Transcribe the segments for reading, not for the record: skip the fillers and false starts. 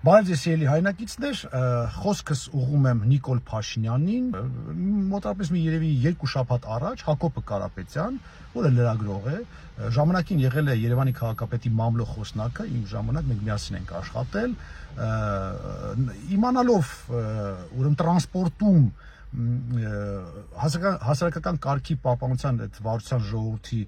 Բարև ձեզ ելի հայրենակիցներ, խոսքս ուղղում եմ Նիկոլ Փաշինյանին, մոտավորապես մի երևի 2 շաբաթ առաջ Հակոբը Կարապետյան, որը լրագրող է, ժամանակին եղել է Երևանի քաղաքապետի մամլո խոսնակը, իմ ժամանակ մենք միասին ենք աշխատել, իմանալով ուրեմն տրանսպորտում հասարակական կարգի պահպանության այդ վարչության ժողովրդի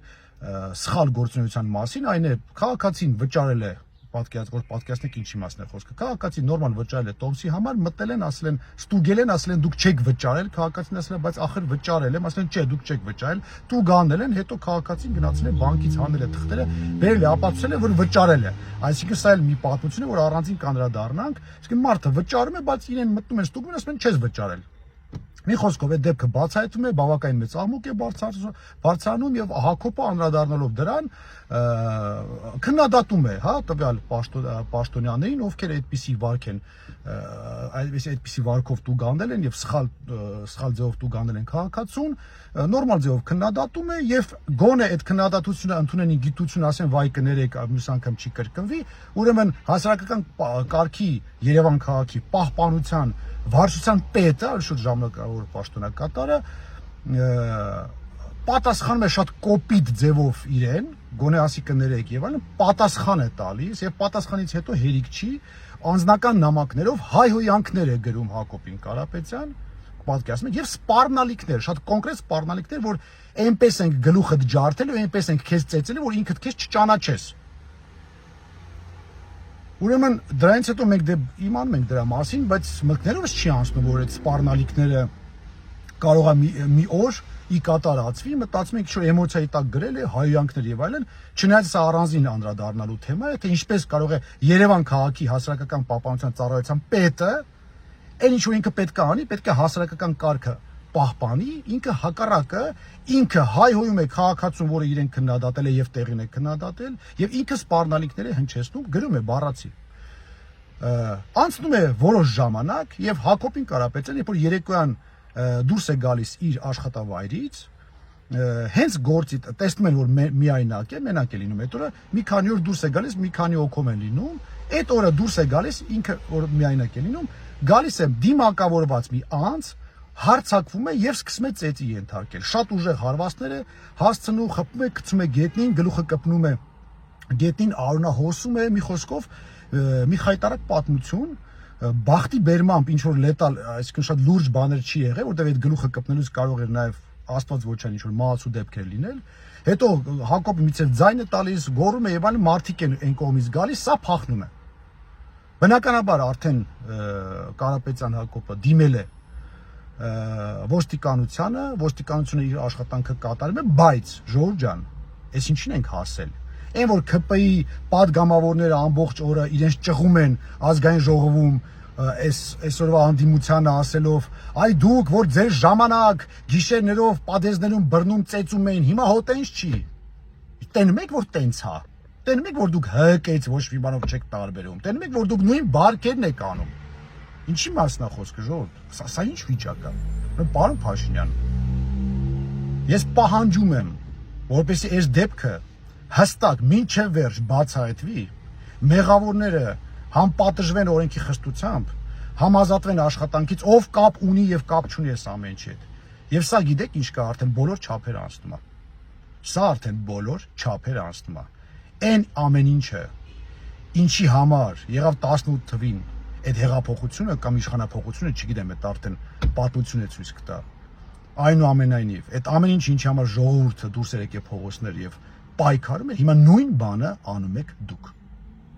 սխալ գործունեության մասին, այն է քաղաքացին վճարել է պատկերացնեք ինչի մասն է խոսքը։ Քաղաքացի նորմալ վճարել է տոմսի համար, մտել են, ասել են, ստուգել են, ասել են դուք չեք վճարել, քաղաքացին ասել է, բայց ախր վճարել եմ, ասել են, չէ, դուք չեք վճարել, տուգ անել են, հետո քաղաքացին գնացել է բանկից հանել է թղթերը, բերել է, ապացուցել է, որ վճարել է։ Այսինքն սա էլ մի պատմություն է, որ առանձին կանդրադառնանք, իսկ մարդը վճարում է, բայց իրեն մտնում են, ստուգում են, ասում են, չես վճարել։ Մի խոսքով այդ դեպքը բացահայտվում է, բավականին մեծ աղմուկ է բարձրանում եւ Հակոբը անդրադառնալով դրան քննադատում է, հա, տվյալ պաշտոնյաներին, ովքեր այդպիսի վարք են, այդպիսի վարքով տուգանել են եւ սխալ ձևով տուգանել են քաղաքացուն, նորմալ ձևով քննադատում է եւ գոնե այդ քննադատությունը ընդունեն գիտություն, ասեն վայ կներեք, մյուս անգամ չի կրկնվի, ուրեմն հասարակական կարգի Երևան քաղաքի պահպանության վարչության պետը, շուտ ժամանակավոր պաշտոնակատարը պատասխանում է շատ կոպիտ ձևով իրեն, գոնե ասի կներեք եւ այլն, պատասխան է տալիս եւ պատասխանից հետո հերիք չի, անձնական նամակներով հայհոյանքներ է գրում Հակոբին Կարապետյան, պատկերացնում եք, եւ սպառնալիքներ, շատ կոնկրետ սպառնալիքներ, որ այնպես ենք գլուխդ ջարդել ու այնպես ենք քեզ ծեծել, որ ինքդ քեզ չճանաչես։ Ուրեմն դրանից հետո մենք իմանում ենք դրա մասին, բայց մտքներովս չի անցնում, որ այդ սպառնալիքները կարող է մի օր ի կատարածվի, մտածում ենք, որ էմոցիայի տակ գրել է, հայհոյանքներ եւ այլն, չնայած սա առանձին անդրադառնալու թեմա է, թե ինչպես կարող է Երևան քաղաքի հասարակական պահպանության ծառայության պետը, այն ինչ որ ինքը պետք է անի, պետք է հասարակական կարգը պահպանի, ինքը հակառակը, ինքը հայհոյում է քաղաքացուն, որը իրեն քննադատել է եւ տեղին է քննադատել, եւ ինքը սպառնալիքներ է հնչեցնում, գրում է բառացի։ Անցնում է որոշ ժամանակ եւ Հակոբին Կարապետյան, երբ որ երեկոյան դուրս է գալիս իր աշխատավայրից, հենց գործի տեսնում են, որ միայնակ է, մենակ է լինում, այդ օրը մի քանի օր դուրս է գալիս, մի քանի օկում են լինում, այդ օրը դուրս է գալիս, ինքը որ միայնակ է լինում, գալիս է դիմակավորված մի անձ, հարցակվում է եւ սկսում է ծեծի ենթարկել։ Շատ ուժեղ հարվածներ է հասցնում, խփում է, գցում է գետնին, գլուխը կպնում է գետնին, արյունահոսում է, մի խոսքով մի խայտարակ պատմություն, բախտի բերմամբ ինչ որ լետալ, այսինքն շատ լուրջ բաներ չի եղել, որտեղ այդ գլուխը կպնելուց կարող էր նաեւ աստված ոչ այն ինչ որ մահացու դեպքեր լինել։ Հետո Հակոբը միցել ձայն է տալիս, գոռում է եւ այլն, մարդիկ են այն կողմից գալիս, սա փախնում է։ Բնականաբար արդեն Կարապետյան Հակոբը դիմել է ոստիկանությունը իր աշխատանքը կատարում է, բայց ժողովուրդ ջան, այս ինչին ենք հասել։ Այն որ ՔՊ-ի падգամավորները ամբողջ օրը իրենց ճղում են ազգային ժողովում այսօրվա անդիմությանը ասելով, այ դուք որ ձեր ժամանակ գիշերներով պատեզներում բռնում ծեծում էին, հիմա հոտենց չի։ Տենում եք որ տենց հա։ Տենում եք որ դուք հկից ոչ մի բանով չեք տարբերում։ Տենում եք որ դուք նույն բարգերն եք անում։ Ինչի մասն է խոսքը ժողովուրդ։ Սա ինչ վիճակ է։ Պարոն Փաշինյան, ես պահանջում եմ, որպեսզի այս դեպքը հստակ մինչև վերջ բացահայտվի, մեղավորները համ պատժվեն օրենքի խստությամբ, համ ազատվեն աշխատանքից, ով կապ ունի եւ կապ չունի այս ամեն ինչի հետ։ Եվ սա գիտեք ինչ կա, արդեն բոլոր չափերը անցնում է։ Սա արդեն բոլոր չափերը անցնում է։ Այն ամեն ինչը, ինչի համար եղավ 18 թվին այդ հեղափոխությունը կամ իշխանափոխությունը, չգիտեմ, այդ արդեն պատմություն է ցույց կտա։ Այնուամենայնիվ, այդ ամեն ինչ ինչի համար ժողովուրդը դուրս եկե փողոցներ եւ պայքարում է, հիմա նույն բանը անում եք դուք։